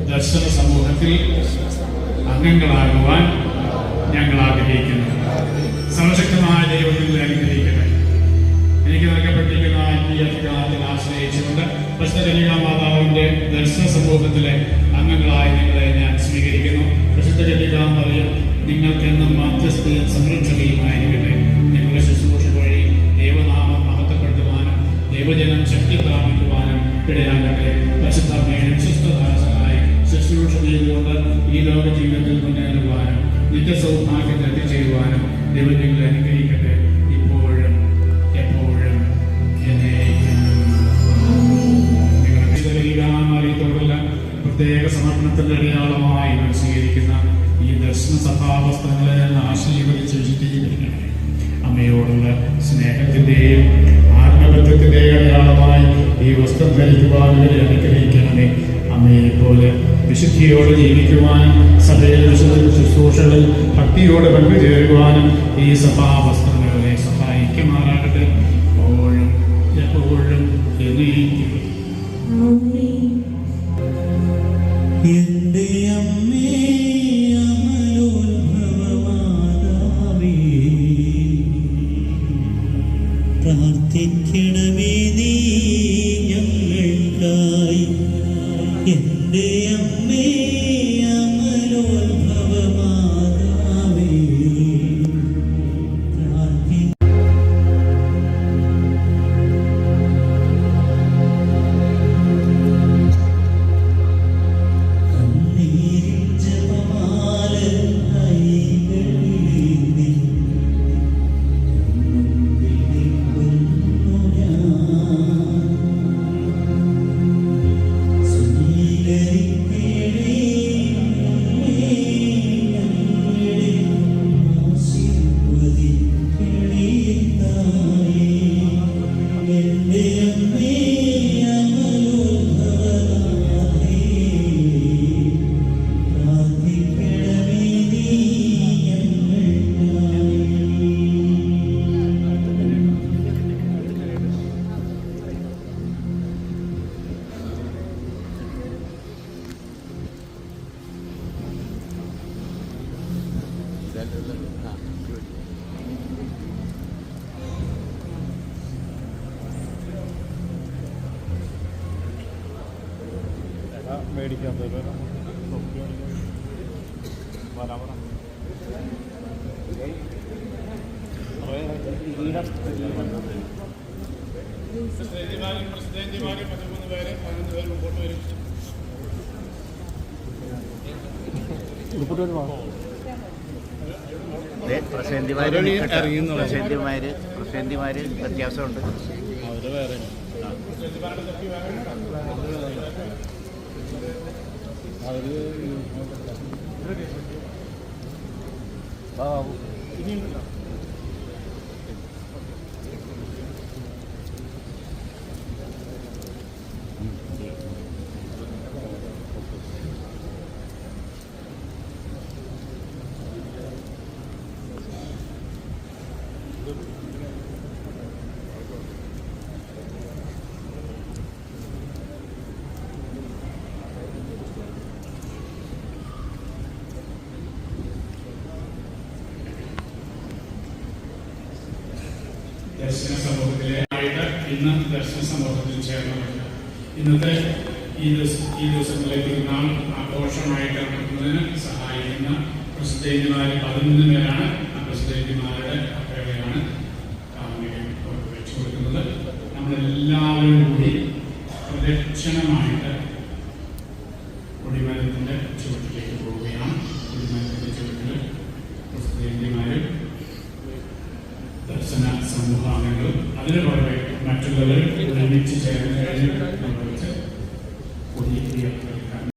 ദർശന സമൂഹത്തിൽ അംഗങ്ങളാകുവാൻ ഞങ്ങൾ ആഗ്രഹിക്കുന്നു. സർവശക്തമായ ദൈവത്തിൽ അനുഗ്രഹിക്കട്ടെ. എനിക്ക് നൽകപ്പെട്ടിരിക്കുന്ന ആത്മീയ അധികാരത്തിൽ ആശ്രയിച്ചുകൊണ്ട് പരിശുദ്ധ കന്യകാ മാതാവിന്റെ ദർശന സമൂഹത്തിലെ അംഗങ്ങളായി നിങ്ങളെ ഞാൻ സ്വീകരിക്കുന്നു. പരിശുദ്ധ കന്യകാ മറിയം നിങ്ങൾക്കെന്നും മധ്യസ്ഥയും സംരക്ഷകയുമായിരിക്കട്ടെ. നിങ്ങളുടെ ശുശ്രൂഷ വഴി ദൈവനാമം മഹത്വപ്പെടുത്തുവാനും ദൈവജനം ശക്തി പ്രാപിക്കുവാനും ഇടയാകട്ടെ. പരിശുദ്ധ അമ്മയുടെ വിശ്വസ്തദാസനായി ശുശ്രൂഷ ചെയ്തുകൊണ്ട് ഈ ലോക ജീവിതത്തിൽ മുന്നേറുവാനും നിത്യസൗഭാഗ്യം എത്തിച്ചേരുവാനും ദൈവം നിങ്ങളെ അനുഗ്രഹിക്കട്ടെ, ഇപ്പോഴും എപ്പോഴും എന്നേക്കും. നിങ്ങളുടെ പ്രത്യേക സമർപ്പണത്തിന്റെ അടയാളമായി സ്വീകരിക്കുന്ന ഈ ദർശന സഭാവസ്ത്രങ്ങളെ ആശീർവദിച്ച് വിശദീകരിക്കണേ. അമ്മയോടുള്ള സ്നേഹത്തിന്റെയും ആത്മബന്ധത്തിന്റെയും അടയാളമായി ഈ വസ്ത്രം ധരിക്കുവാൻ അനുഗ്രഹിക്കണമേ. അമ്മയെ പോലെ വിശുദ്ധിയോടെ ജീവിക്കുവാനും സഭയിൽ ശുശ്രൂഷകളിൽ ഭക്തിയോടെ പങ്കുചേരുവാനും ഈ സഭാവസ്ത്രങ്ങളെ സഹായിക്കുമാറാകട്ടെ, എപ്പോഴും എപ്പോഴും എന്നേക്കും. എന്റെ അമ്മേ അമലോത്ഭവമാതാവേ, പ്രാർത്ഥിക്കണമേ നീ ഞങ്ങൾക്കായി. എന്റെ അമ്മേ അമലോത്ഭവമാതാവേ, പ്രസിഡന്റുമാര് വ്യത്യാസമുണ്ട്. ദർശന സമൂഹത്തിലെ ഇന്ന് ദർശന സമൂഹത്തിൽ ചേർന്നുണ്ട്. ഇന്നത്തെ ഈ ദിവസങ്ങളിലെ തിരുനാൾ ആഘോഷമായിട്ട് നടത്തുന്നതിന് സഹായിക്കുന്ന പ്രസിദ്ധന്മാർ 11 പേരാണ്. ആ പ്രസിദ്ധന്മാരുടെ അപ്പേളയാണ് അവർക്ക് വെച്ചു കൊടുക്കുന്നത്. നമ്മളെല്ലാവരും കൂടി പ്രദക്ഷിണമായിട്ട് കൊടിമരത്തിന്റെ ചുവട്ടിലേക്ക് പോവുകയാണ്. കൊടിമരത്തിന്റെ ചുവട്ടിൽ പ്രസിദ്ധന്മാരും ദർശന സമൂഹാംഗങ്ങളും അതിന് പുറമെ മറ്റുള്ളവരും ഒരുമിച്ച് ചേർന്ന് കഴിഞ്ഞ് നമ്മൾ വെച്ച് കൊടി